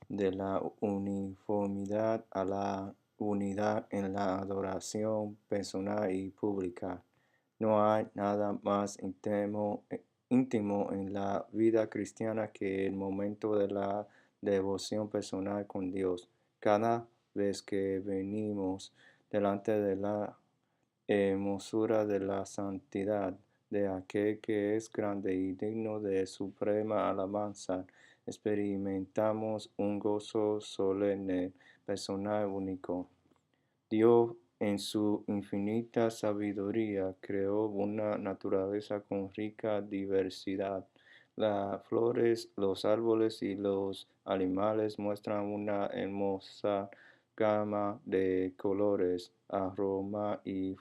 de la uniformidad a la unidad en la adoración personal y pública. No hay nada más íntimo en la vida cristiana que el momento de la devoción personal con Dios. Cada vez que venimos delante de la hermosura de la santidad de aquel que es grande y digno de suprema alabanza, experimentamos un gozo solemne, personal, único. Dios, en su infinita sabiduría, creó una naturaleza con rica diversidad. Las flores, los árboles y los animales muestran una hermosa gama de colores, aroma y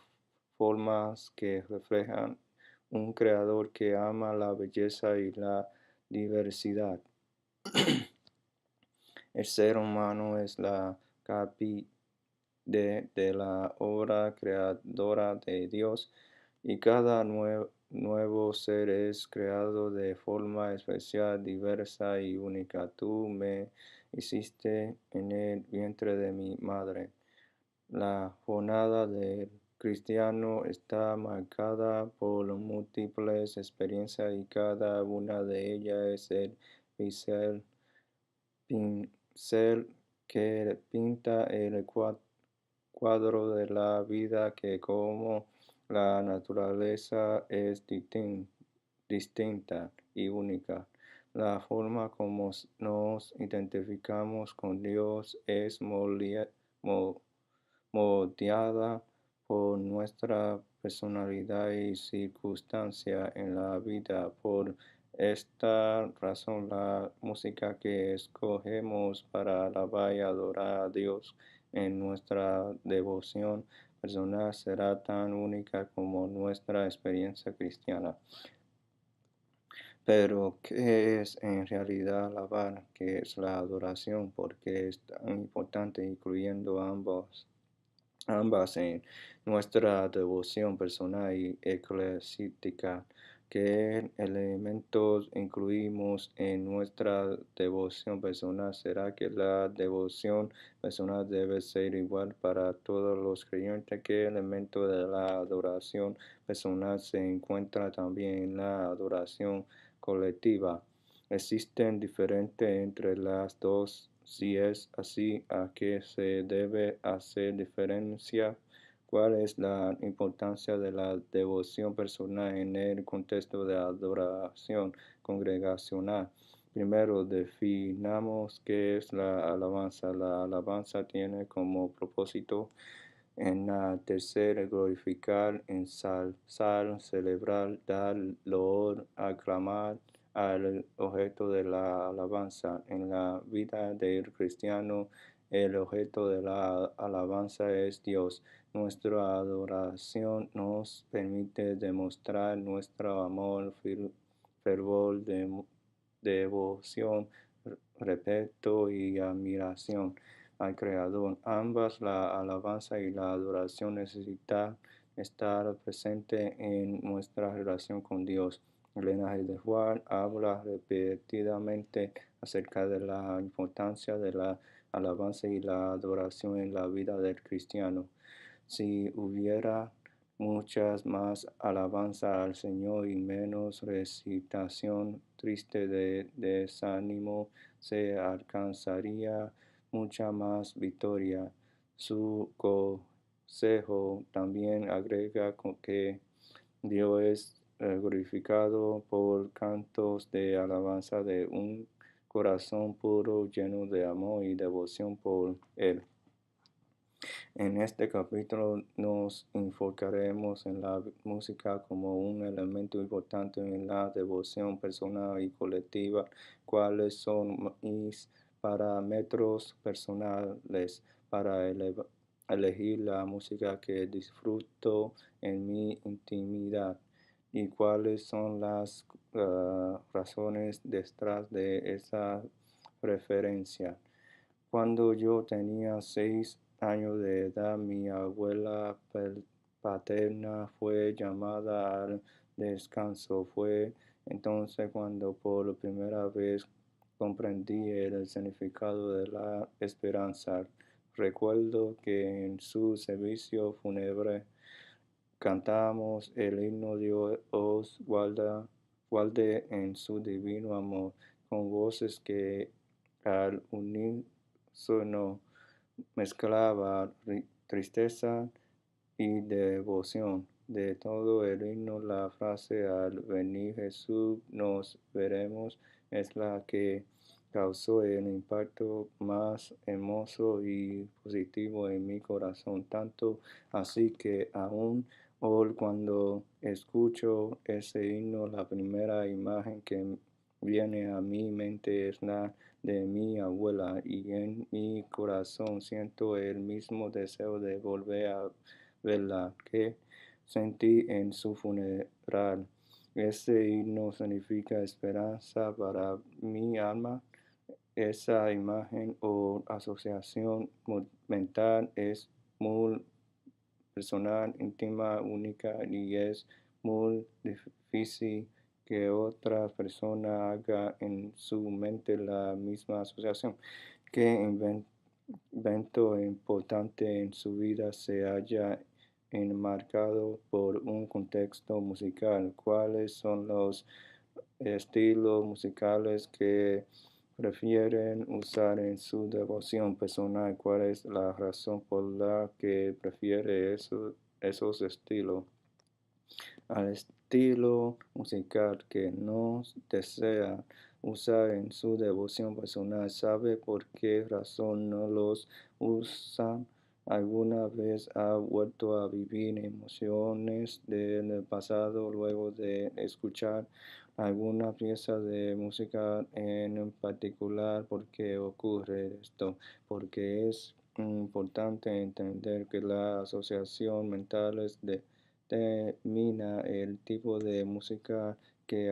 formas que reflejan un creador que ama la belleza y la diversidad. El ser humano es la capi de la obra creadora de Dios y cada nuevo ser es creado de forma especial, diversa y única. Tú me hiciste en el vientre de mi madre. La jornada del cristiano está marcada por múltiples experiencias y cada una de ellas es el pincel que pinta el cuadro de la vida que como la naturaleza es distinta y única. La forma como nos identificamos con Dios es moldeada por nuestra personalidad y circunstancia en la vida. Por esta razón, la música que escogemos para alabar y adorar a Dios en nuestra devoción personal será tan única como nuestra experiencia cristiana. Pero, ¿qué es en realidad alabar? ¿Qué es la adoración? ¿Por qué es tan importante incluyendo ambas en nuestra devoción personal y eclesiástica? ¿Qué elementos incluimos en nuestra devoción personal? ¿Será que la devoción personal debe ser igual para todos los creyentes? ¿Qué elemento de la adoración personal se encuentra también en la adoración colectiva? ¿Existen diferencias entre las dos? Si es así, ¿a qué se debe hacer diferencia? ¿Cuál es la importancia de la devoción personal en el contexto de adoración congregacional? Primero, definamos qué es la alabanza. La alabanza tiene como propósito enaltecer, glorificar, ensalzar, celebrar, dar loor, aclamar al objeto de la alabanza. En la vida del cristiano, el objeto de la alabanza es Dios. Nuestra adoración nos permite demostrar nuestro amor, fervor, devoción, respeto y admiración al Creador. Ambas, la alabanza y la adoración, necesitan estar presentes en nuestra relación con Dios. Elena G. de Juan habla repetidamente acerca de la importancia de la alabanza y la adoración en la vida del cristiano. Si hubiera muchas más alabanza al Señor y menos recitación triste de desánimo, se alcanzaría mucha más victoria. Su consejo también agrega que Dios es glorificado por cantos de alabanza de un corazón puro, lleno de amor y devoción por Él. En este capítulo nos enfocaremos en la música como un elemento importante en la devoción personal y colectiva. ¿Cuáles son mis parámetros personales para elegir la música que disfruto en mi intimidad? ¿Y cuáles son las razones detrás de esa preferencia? Cuando yo tenía 6 años de edad, mi abuela paterna fue llamada al descanso. Fue entonces cuando por primera vez comprendí el significado de la esperanza. Recuerdo que en su servicio fúnebre cantamos el himno Dios guarde en su divino amor, con voces que al unísono mezclaba tristeza y devoción. De todo el himno, la frase al venir Jesús nos veremos es la que causó el impacto más hermoso y positivo en mi corazón, tanto así que aún hoy cuando escucho ese himno, la primera imagen que viene a mi mente es la de mi abuela y en mi corazón siento el mismo deseo de volver a verla que sentí en su funeral. Ese himno significa esperanza para mi alma. Esa imagen o asociación mental es muy personal, íntima, única y es muy difícil que otra persona haga en su mente la misma asociación. ¿Qué evento importante en su vida se haya enmarcado por un contexto musical? ¿Cuáles son los estilos musicales que prefieren usar en su devoción personal? ¿Cuál es la razón por la que prefiere esos estilos? Al estilo musical que no desea usar en su devoción personal, ¿sabe por qué razón no los usa? ¿Alguna vez ha vuelto a vivir emociones del pasado luego de escuchar alguna pieza de música en particular? ¿Por qué ocurre esto? Porque es importante entender que la asociación mental es determina el tipo de música que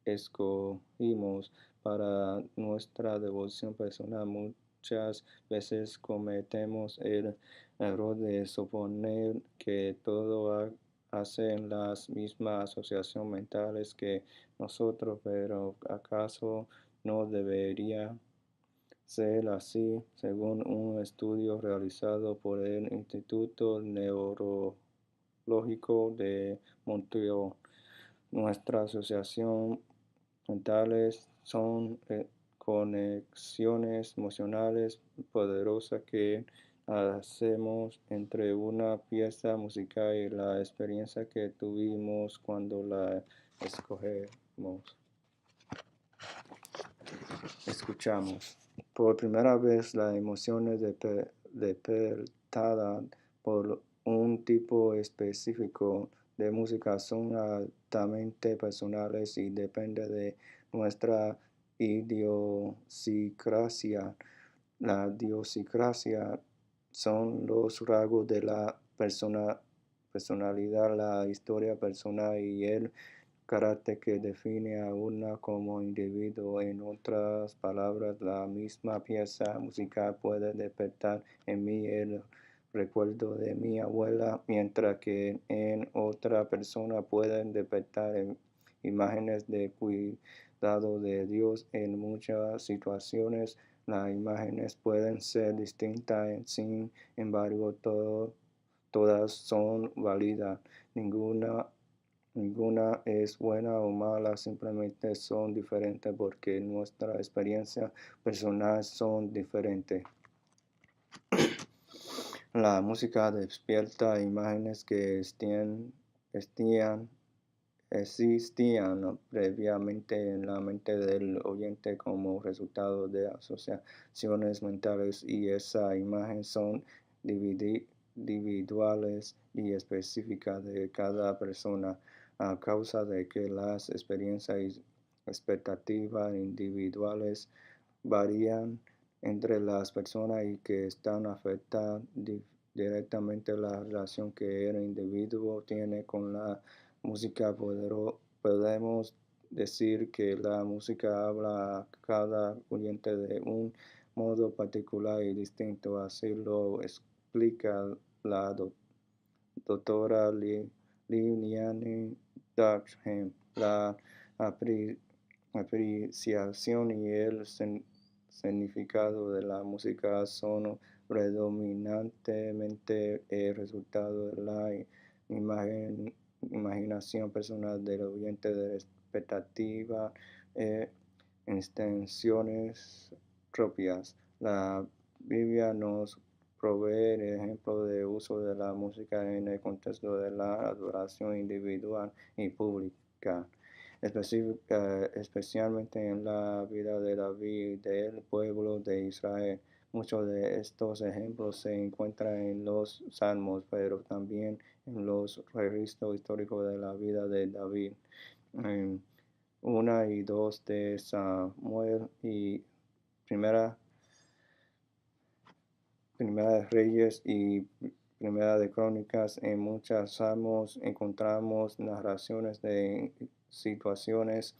escogimos para nuestra devoción personal. Muchas veces cometemos el error de suponer que todos hacen las mismas asociaciones mentales que nosotros, pero ¿acaso no debería ser así? Según un estudio realizado por el Instituto Neurológico de Montreal, nuestra asociación mentales son conexiones emocionales poderosas que hacemos entre una pieza musical y la experiencia que tuvimos cuando la escuchamos. Por primera vez, las emociones despertadas por un tipo específico de música son altamente personales y dependen de nuestra idiosincrasia. La idiosincrasia son los rasgos de la personalidad, la historia personal y el carácter que define a una como individuo. En otras palabras, la misma pieza musical puede despertar en mí el recuerdo de mi abuela, mientras que en otra persona pueden despertar imágenes de cuidado de Dios. En muchas situaciones, las imágenes pueden ser distintas, sin embargo, todas son válidas. Ninguna es buena o mala, simplemente son diferentes porque nuestra experiencia personal son diferentes. La música despierta imágenes que existían previamente en la mente del oyente como resultado de asociaciones mentales, y esas imágenes son individuales y específicas de cada persona a causa de que las experiencias y expectativas individuales varían entre las personas y que están afectadas directamente la relación que el individuo tiene con la música. Podemos decir que la música habla a cada oyente de un modo particular y distinto. Así lo explica la doctora Liliane Duckham. La apreciación y el significado de la música son predominantemente el resultado de la imaginación personal del oyente, de la expectativa e intenciones propias. La Biblia nos provee el ejemplo de uso de la música en el contexto de la adoración individual y pública, especialmente en la vida de David y del pueblo de Israel. Muchos de estos ejemplos se encuentran en los Salmos, pero también en los registros históricos de la vida de David. En 1 y 2 de Samuel y primera de Reyes y Primera de Crónicas. En muchos salmos encontramos narraciones de situaciones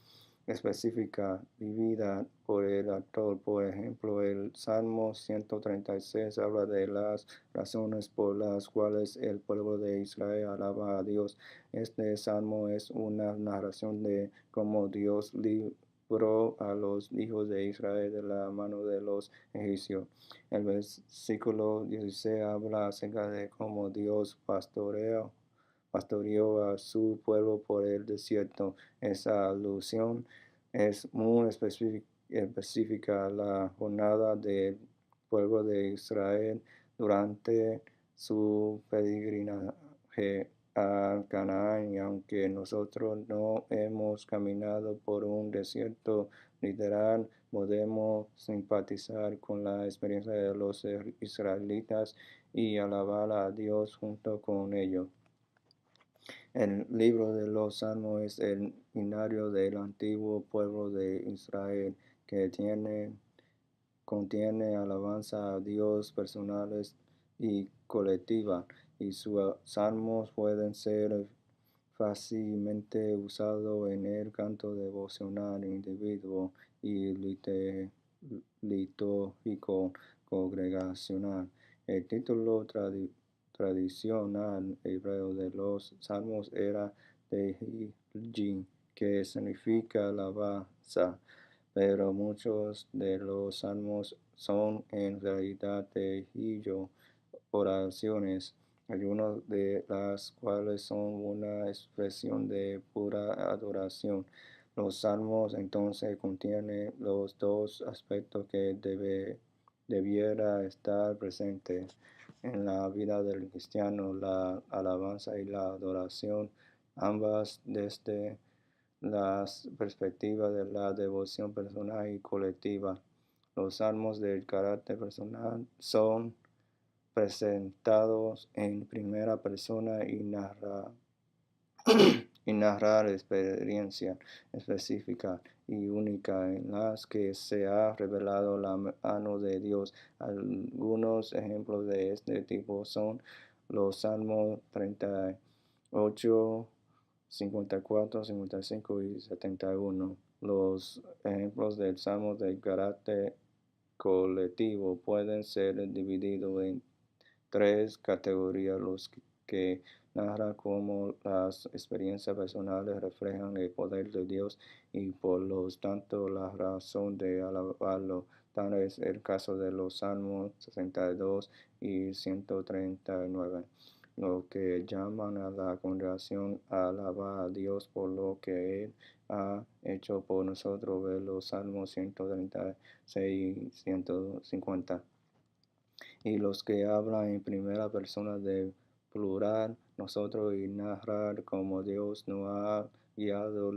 específicas vividas por el actor. Por ejemplo, el Salmo 136 habla de las razones por las cuales el pueblo de Israel alaba a Dios. Este salmo es una narración de cómo Dios libró a los hijos de Israel de la mano de los egipcios. El versículo 16 habla acerca de cómo Dios pastoreó a su pueblo por el desierto. Esa alusión es muy específica a la jornada del pueblo de Israel durante su peregrinaje a Canaán, y aunque nosotros no hemos caminado por un desierto literal, podemos simpatizar con la experiencia de los israelitas y alabar a Dios junto con ellos. El libro de los Salmos es el himnario del antiguo pueblo de Israel que contiene alabanza a Dios personales y colectiva, y sus salmos pueden ser fácilmente usados en el canto devocional individual y litúrgico congregacional. El título tradicional hebreo de los salmos era Tehillim, que significa alabanza, pero muchos de los salmos son en realidad Tehillim, oraciones, algunas de las cuales son una expresión de pura adoración. Los salmos entonces contienen los dos aspectos que debiera estar presentes en la vida del cristiano: la alabanza y la adoración, ambas desde las perspectivas de la devoción personal y colectiva. Los salmos del carácter personal son presentados en primera persona y narrar experiencias específicas y únicas en las que se ha revelado la mano de Dios. Algunos ejemplos de este tipo son los Salmos 38, 54, 55 y 71. Los ejemplos del Salmo de carácter colectivo pueden ser divididos en tres categorías: los que narran cómo las experiencias personales reflejan el poder de Dios y por lo tanto la razón de alabarlo. Tal es el caso de los Salmos 62 y 139. Los que llaman a la congregación a alabar a Dios por lo que Él ha hecho por nosotros, ver los Salmos 136 y 150. Y los que hablan en primera persona de plural, nosotros, y narrar cómo Dios nos ha guiado,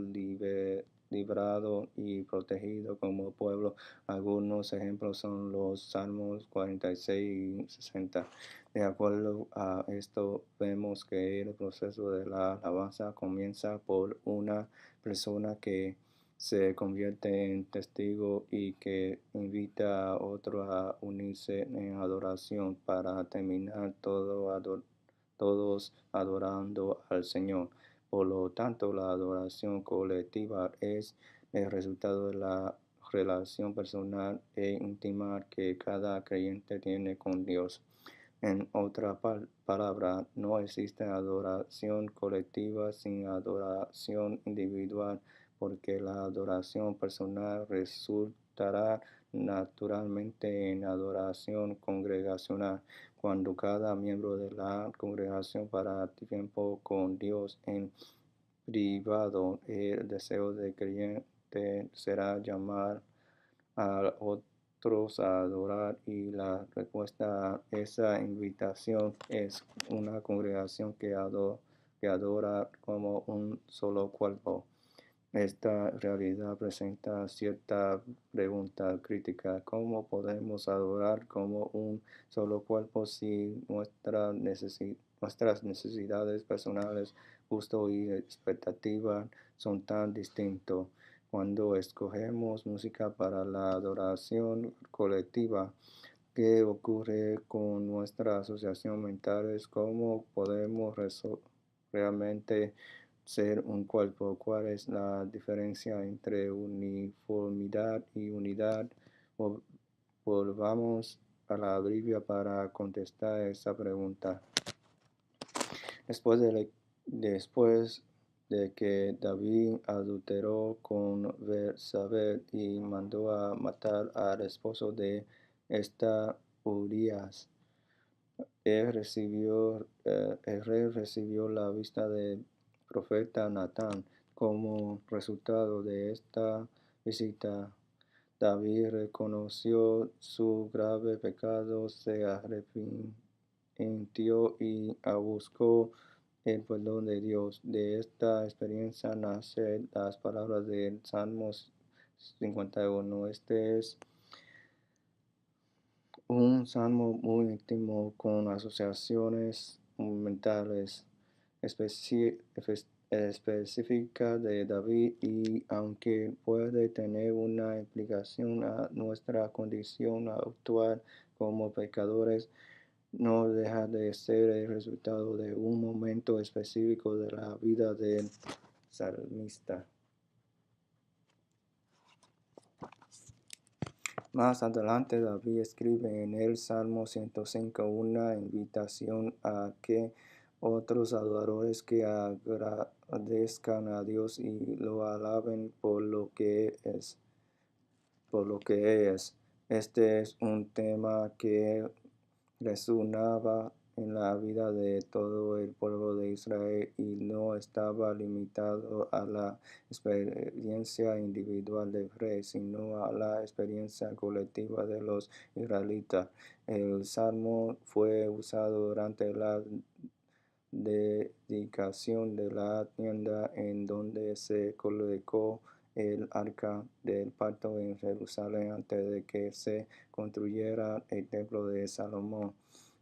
librado y protegido como pueblo. Algunos ejemplos son los Salmos 46 y 60. De acuerdo a esto, vemos que el proceso de la alabanza comienza por una persona que se convierte en testigo y que invita a otros a unirse en adoración para terminar todos adorando al Señor. Por lo tanto, la adoración colectiva es el resultado de la relación personal e íntima que cada creyente tiene con Dios. En otra palabra, no existe adoración colectiva sin adoración individual, porque la adoración personal resultará naturalmente en adoración congregacional, cuando cada miembro de la congregación para tiempo con Dios en privado. El deseo del creyente será llamar a otros a adorar, y la respuesta a esa invitación es una congregación que adora como un solo cuerpo. Esta realidad presenta cierta pregunta crítica: ¿cómo podemos adorar como un solo cuerpo si nuestras necesidades personales, gusto y expectativas son tan distintos? Cuando escogemos música para la adoración colectiva, ¿qué ocurre con nuestra asociación mentales? ¿Cómo podemos realmente ser un cuerpo? ¿Cuál es la diferencia entre uniformidad y unidad? Volvamos a la Biblia para contestar esa pregunta. Después de que David adulteró con Betsabé y mandó a matar al esposo de esta, Urías, el rey recibió la visita del profeta Natán. Como resultado de esta visita, David reconoció su grave pecado, se arrepintió y buscó el perdón de Dios. De esta experiencia nacen las palabras del Salmo 51. Este es un salmo muy íntimo, con asociaciones mentales específicas de David, y aunque puede tener una implicación a nuestra condición actual como pecadores, no deja de ser el resultado de un momento específico de la vida del salmista. Más adelante, David escribe en el Salmo 105 una invitación a que otros adoradores que agradezcan a Dios y lo alaben por lo que es. Este es un tema que resonaba en la vida de todo el pueblo de Israel y no estaba limitado a la experiencia individual del rey, sino a la experiencia colectiva de los israelitas. El salmo fue usado durante la dedicación de la tienda en donde se colocó el arca del pacto en Jerusalén antes de que se construyera el templo de Salomón.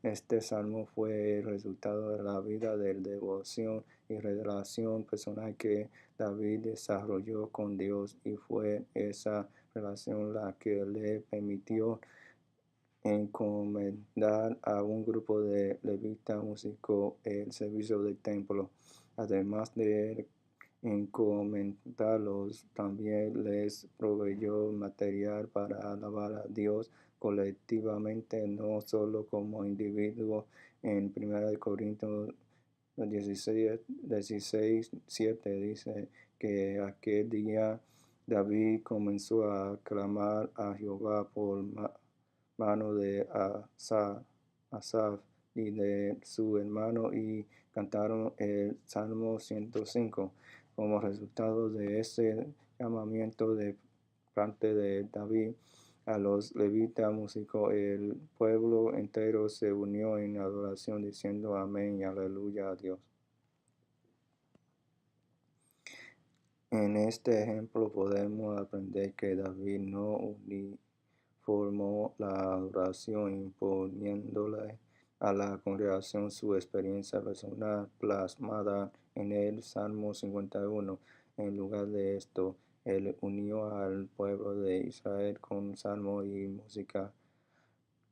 Este salmo fue el resultado de la vida de devoción y relación personal que David desarrolló con Dios, y fue esa relación la que le permitió encomendar a un grupo de levitas músicos el servicio del templo. Además de encomendarlos, también les proveyó material para alabar a Dios colectivamente, no solo como individuos. En 1 Corintios 16:7 dice que aquel día David comenzó a clamar a Jehová por mano de Asaf y de su hermano, y cantaron el Salmo 105. Como resultado de ese llamamiento de parte de David a los levitas músicos, el pueblo entero se unió en adoración diciendo amén y aleluya a Dios. En este ejemplo podemos aprender que David no uniformó la adoración imponiéndole a la congregación su experiencia personal plasmada en el Salmo 51. En lugar de esto, él unió al pueblo de Israel con salmo y música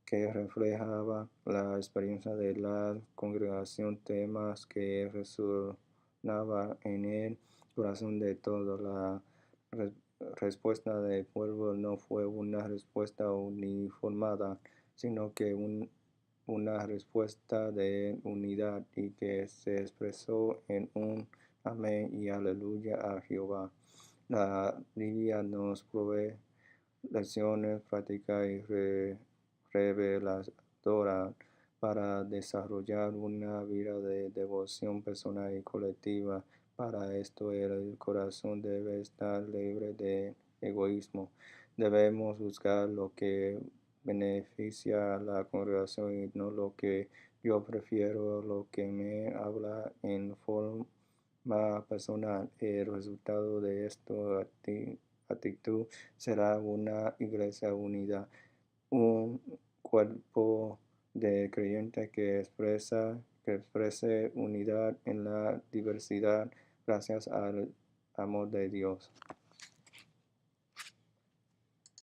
que reflejaba la experiencia de la congregación, temas que resonaban en el corazón de todos. La respuesta del pueblo no fue una respuesta uniformada, sino que una respuesta de unidad, y que se expresó en un amén y aleluya a Jehová. La Biblia nos provee lecciones prácticas y reveladoras para desarrollar una vida de devoción personal y colectiva. Para esto, el corazón debe estar libre de egoísmo. Debemos buscar lo que beneficia a la congregación y no lo que yo prefiero, lo que me habla en forma personal. El resultado de esta actitud será una iglesia unida, un cuerpo de creyentes que exprese unidad en la diversidad gracias al amor de Dios.